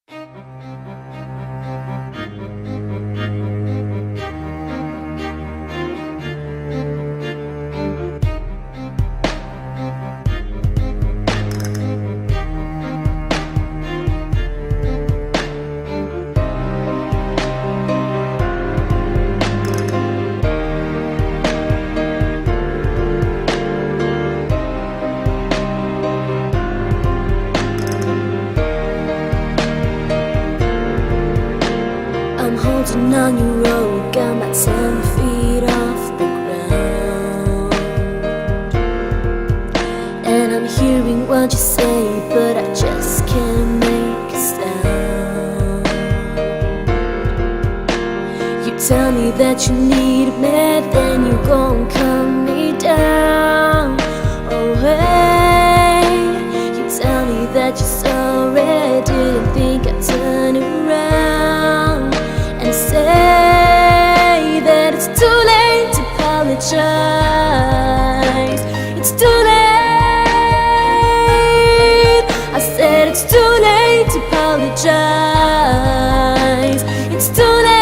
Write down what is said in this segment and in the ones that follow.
I'm holding on your rope, got my 10 feet off the ground. And I'm hearing what you say, but I just can't make a sound. You tell me that you need me, then you gon' calm me down. Oh hey, you tell me that you're sorry, didn't think I'd turn around and say that it's too late to apologize. It's too late. I said it's too late to apologize. It's too late.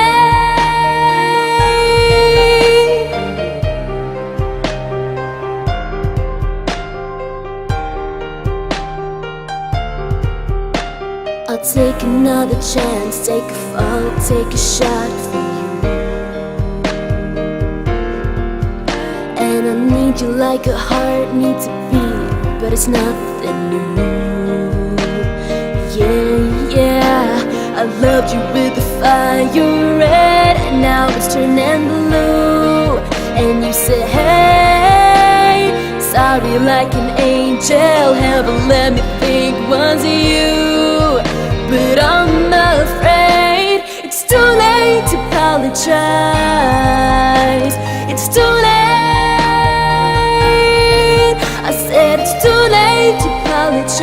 I'll take another chance, take a fall, take a shot for you. And I need you like a heart needs a beat, but it's nothing new. Yeah, yeah, I loved you with the fire red, and now it's turning blue. And you said, hey, sorry like an angel, heaven let me think was you. But I'm afraid it's too late to apologize. It's too late. I said it's too late to apologize.